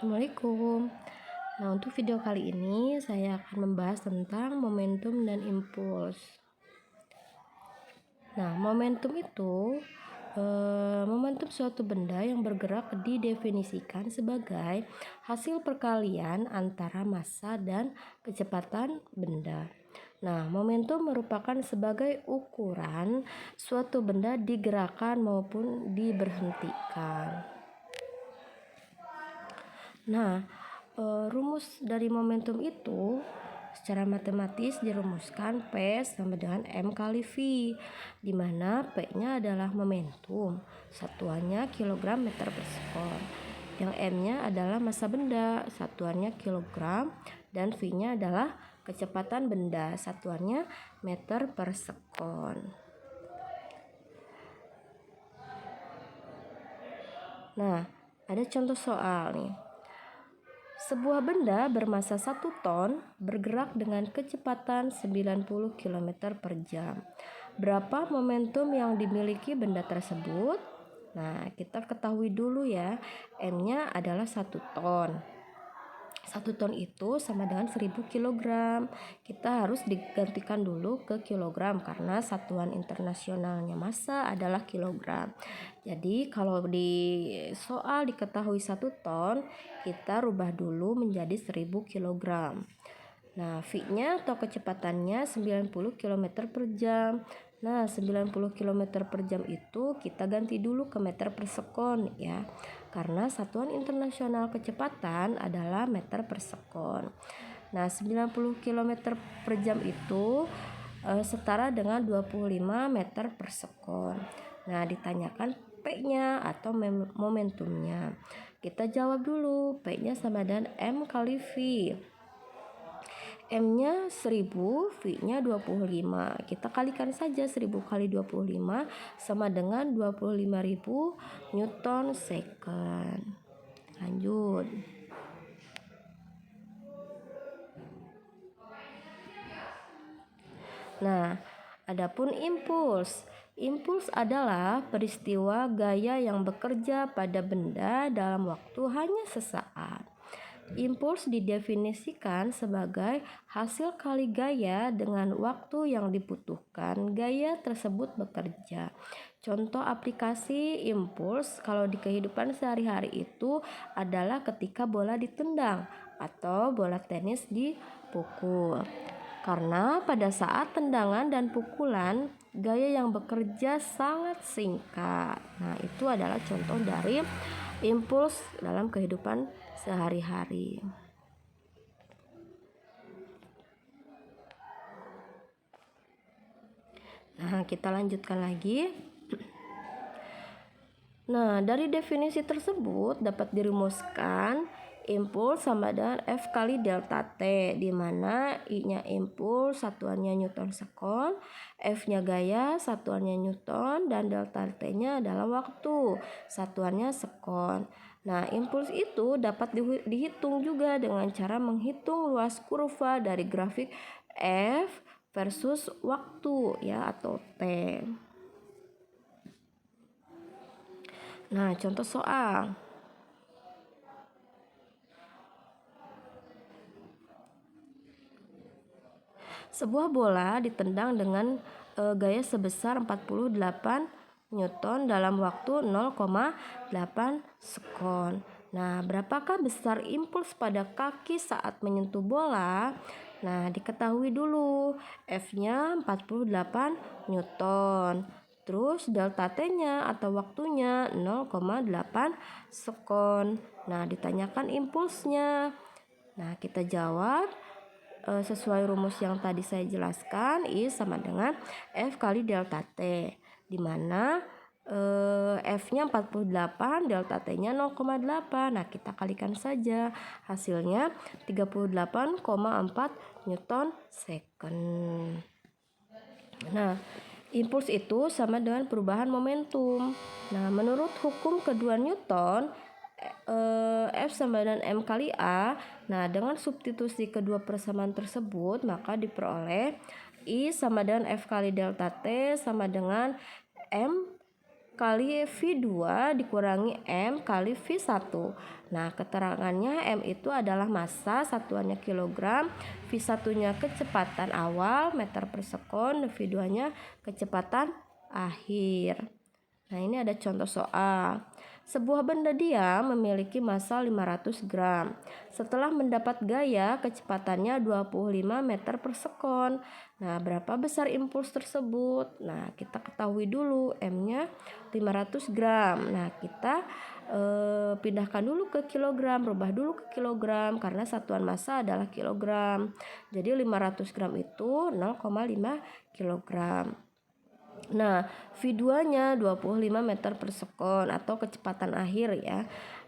Assalamualaikum. Nah, untuk video kali ini saya akan membahas tentang momentum dan impuls. Nah, momentum itu momentum suatu benda yang bergerak didefinisikan sebagai hasil perkalian antara massa dan kecepatan benda. Nah, momentum merupakan sebagai ukuran suatu benda digerakkan maupun diberhentikan. Nah, rumus dari momentum itu secara matematis dirumuskan P sama dengan M kali V, di mana P-nya adalah momentum, satuannya kilogram meter per sekon. Yang M-nya adalah massa benda, satuannya kilogram, dan V-nya adalah kecepatan benda, satuannya meter per sekon. Nah, ada contoh soal nih. Sebuah benda bermassa 1 ton bergerak dengan kecepatan 90 km per jam. Berapa momentum yang dimiliki benda tersebut? Nah, kita ketahui dulu ya, M-nya adalah 1 ton. 1 ton itu sama dengan 1000 kg. Kita harus digantikan dulu ke kilogram karena satuan internasionalnya massa adalah kilogram. Jadi kalau di soal diketahui 1 ton, kita rubah dulu menjadi 1000 kg. Nah, V-nya atau kecepatannya 90 km per jam. Nah, 90 km per jam itu kita ganti dulu ke meter per sekon ya. Karena satuan internasional kecepatan adalah meter per sekon. Nah, 90 km per jam itu setara dengan 25 meter per sekon. Nah, ditanyakan P-nya atau momentumnya. Kita jawab dulu, P-nya sama dengan M kali V. M-nya 1000, V-nya 25. Kita kalikan saja 1000 kali 25 sama dengan 25.000 Newton second. Lanjut. Nah, adapun impuls. Impuls adalah peristiwa gaya yang bekerja pada benda dalam waktu hanya sesaat. Impuls didefinisikan sebagai hasil kali gaya dengan waktu yang dibutuhkan gaya tersebut bekerja. Contoh aplikasi impuls kalau di kehidupan sehari-hari itu adalah ketika bola ditendang atau bola tenis dipukul. Karena pada saat tendangan dan pukulan gaya yang bekerja sangat singkat. Nah, itu adalah contoh dari impuls dalam kehidupan sehari-hari. Nah, kita lanjutkan lagi. Nah, dari definisi tersebut dapat dirumuskan impuls sama dengan F kali delta T, di mana I-nya impuls, satuannya Newton sekon, F-nya gaya, satuannya Newton, dan delta T-nya adalah waktu, satuannya sekon. Nah, impuls itu dapat dihitung juga dengan cara menghitung luas kurva dari grafik F versus waktu ya atau T. Nah, contoh soal. Sebuah bola ditendang dengan gaya sebesar 48 Newton dalam waktu 0,8 sekon. Nah, berapakah besar impuls pada kaki saat menyentuh bola? Nah, diketahui dulu F-nya 48 Newton. Terus delta T-nya atau waktunya 0,8 sekon. Nah, ditanyakan impulsnya. Nah, kita jawab sesuai rumus yang tadi saya jelaskan, I sama dengan F kali delta T, di mana F-nya 48, delta T-nya 0,8. Nah, kita kalikan saja, hasilnya 38,4 Newton second. Nah, impuls itu sama dengan perubahan momentum. Nah, menurut hukum kedua Newton, F sama dengan M kali A. Nah, dengan substitusi kedua persamaan tersebut, maka diperoleh I sama dengan F kali delta T sama dengan M kali V2 dikurangi M kali V1. Nah, keterangannya M itu adalah massa, satuannya kilogram, V1-nya kecepatan awal meter per sekon, V2-nya kecepatan akhir. Nah, ini ada contoh soal. Sebuah benda diam memiliki massa 500 gram. Setelah mendapat gaya, kecepatannya 25 meter per sekon. Nah, berapa besar impuls tersebut? Nah, kita ketahui dulu M-nya 500 gram. Nah, kita pindahkan dulu ke kilogram, rubah dulu ke kilogram karena satuan massa adalah kilogram. Jadi 500 gram itu 0,5 kilogram. Nah, V2-nya 25 meter per sekon atau kecepatan akhir ya.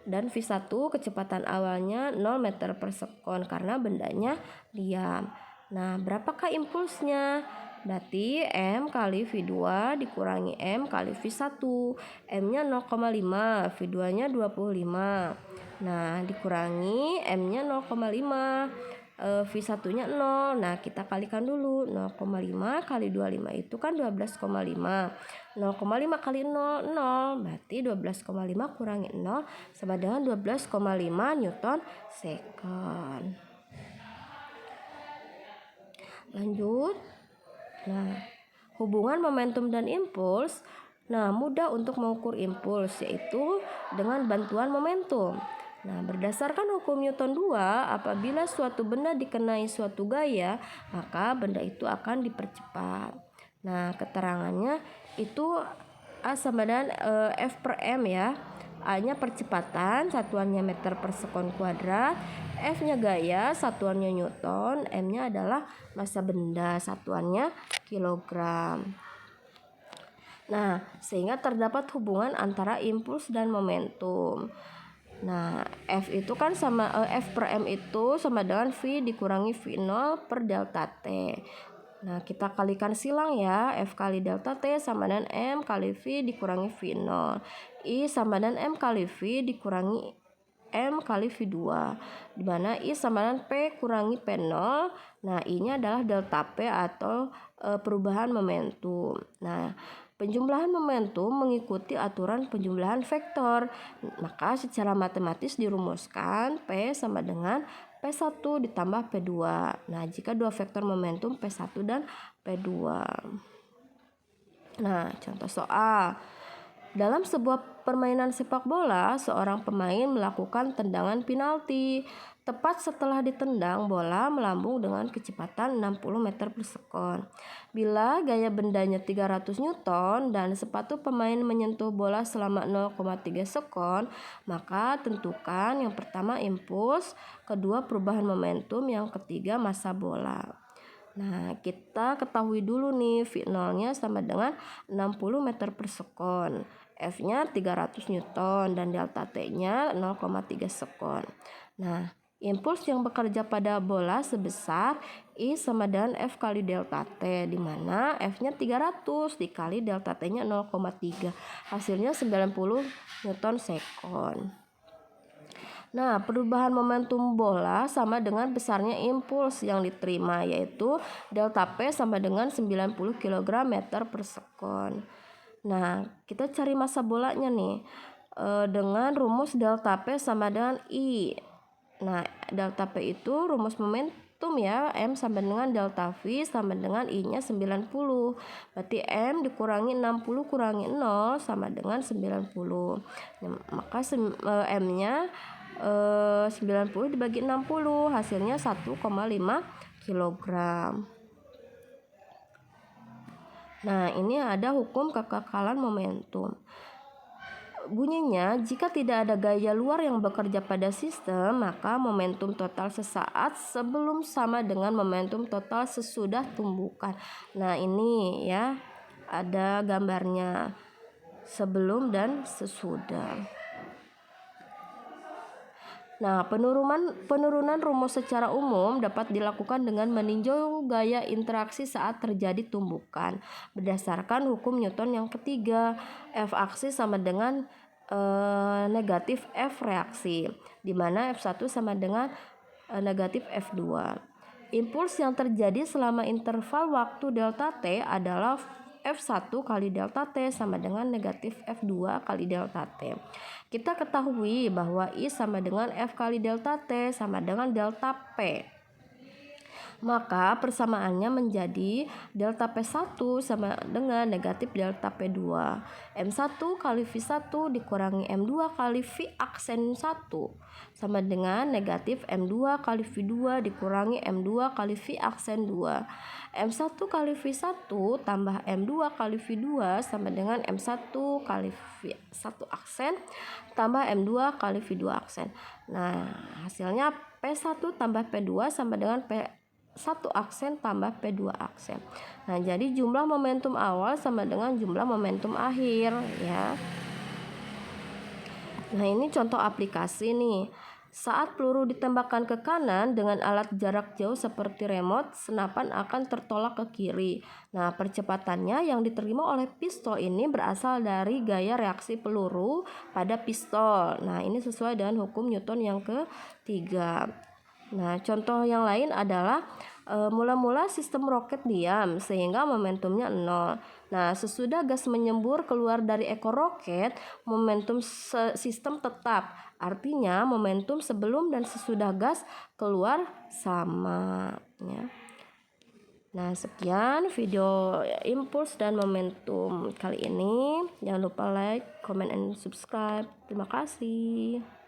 Dan V1 kecepatan awalnya 0 meter per sekon karena bendanya diam. Nah, berapakah impulsnya? Berarti M kali V2 dikurangi M kali V1. M-nya 0,5, V2-nya 25. Nah, dikurangi M-nya 0,5. V1-nya 0. Nah, kita kalikan dulu. 0,5 kali 25 itu kan 12,5. 0,5 kali 0, 0. Berarti 12,5 kurangi 0 sama dengan 12,5 Newton second. Lanjut. Nah, hubungan momentum dan impuls. Nah, mudah untuk mengukur impuls yaitu dengan bantuan momentum. Nah, berdasarkan hukum Newton 2, apabila suatu benda dikenai suatu gaya, maka benda itu akan dipercepat. Nah, keterangannya itu A sama dengan F per M ya. A-nya percepatan, satuannya meter per sekon kuadrat. F-nya gaya, satuannya Newton. M-nya adalah massa benda, satuannya kilogram. Nah, sehingga terdapat hubungan antara impuls dan momentum. Nah, F itu kan sama F per M itu sama dengan V dikurangi V0 per delta T. Nah, kita kalikan silang ya. F kali delta T sama dengan M kali V dikurangi V0. I sama dengan M kali V dikurangi M kali V2. Di mana I sama dengan P kurangi P0. Nah, I-nya adalah delta P atau perubahan momentum. Nah, penjumlahan momentum mengikuti aturan penjumlahan vektor. Maka secara matematis dirumuskan P sama dengan P1 ditambah P2. Nah, jika dua vektor momentum P1 dan P2. Nah, contoh soal. Dalam sebuah permainan sepak bola, seorang pemain melakukan tendangan penalti. Tepat setelah ditendang, bola melambung dengan kecepatan 60 meter per sekon. Bila gaya bendanya 300 Newton dan sepatu pemain menyentuh bola selama 0,3 sekon, maka tentukan yang pertama impuls, kedua perubahan momentum, yang ketiga massa bola. Nah, kita ketahui dulu nih V0-nya sama dengan 60 meter per sekon. F-nya 300 Newton dan delta T-nya 0,3 sekon. Nah, impuls yang bekerja pada bola sebesar I sama dengan F kali delta T, di mana F-nya 300 dikali delta T-nya 0,3. Hasilnya 90 Newton second. Nah, perubahan momentum bola sama dengan besarnya impuls yang diterima, yaitu delta P sama dengan 90 kg meter per sekon. Nah, kita cari massa bolanya nih dengan rumus delta P sama dengan I. Nah, delta P itu rumus momentum ya, M sama dengan delta V sama dengan I-nya 90. Berarti M dikurangi 60 kurangi 0 sama dengan 90. Nah, maka M-nya 90 dibagi 60 hasilnya 1,5 kilogram. Nah, ini ada hukum kekekalan momentum. Bunyinya, jika tidak ada gaya luar yang bekerja pada sistem, maka momentum total sesaat sebelum sama dengan momentum total sesudah tumbukan. Nah, ini ya, ada gambarnya sebelum dan sesudah. Nah, penurunan rumus secara umum dapat dilakukan dengan meninjau gaya interaksi saat terjadi tumbukan. Berdasarkan hukum Newton yang ketiga, F aksi sama dengan negatif F reaksi, di mana F1 sama dengan negatif F2. Impuls yang terjadi selama interval waktu delta T adalah F1 kali delta T sama dengan negatif F2 kali delta T. Kita ketahui bahwa I sama dengan F kali delta T sama dengan delta P. Maka persamaannya menjadi delta P1 sama dengan negatif delta P2. M1 kali V1 dikurangi M2 kali V aksen 1 sama dengan negatif M2 kali V2 dikurangi M2 kali V aksen 2. M1 kali V1 tambah M2 kali V2 sama dengan M1 kali V1 aksen tambah M2 kali V2 aksen. Nah, hasilnya P1 tambah P2 sama dengan P1 aksen tambah P2 aksen. Nah, jadi jumlah momentum awal sama dengan jumlah momentum akhir ya. Nah, ini contoh aplikasi nih. Saat peluru ditembakkan ke kanan dengan alat jarak jauh seperti remote, senapan akan tertolak ke kiri. Nah, percepatannya yang diterima oleh pistol ini berasal dari gaya reaksi peluru pada pistol. Nah, ini sesuai dengan hukum Newton yang ketiga. Nah, contoh yang lain adalah mula-mula sistem roket diam sehingga momentumnya 0. Nah, sesudah gas menyembur keluar dari ekor roket, momentum sistem tetap. Artinya momentum sebelum dan sesudah gas keluar sama ya. Nah, sekian video impuls dan momentum kali ini. Jangan lupa like, comment, and subscribe. Terima kasih.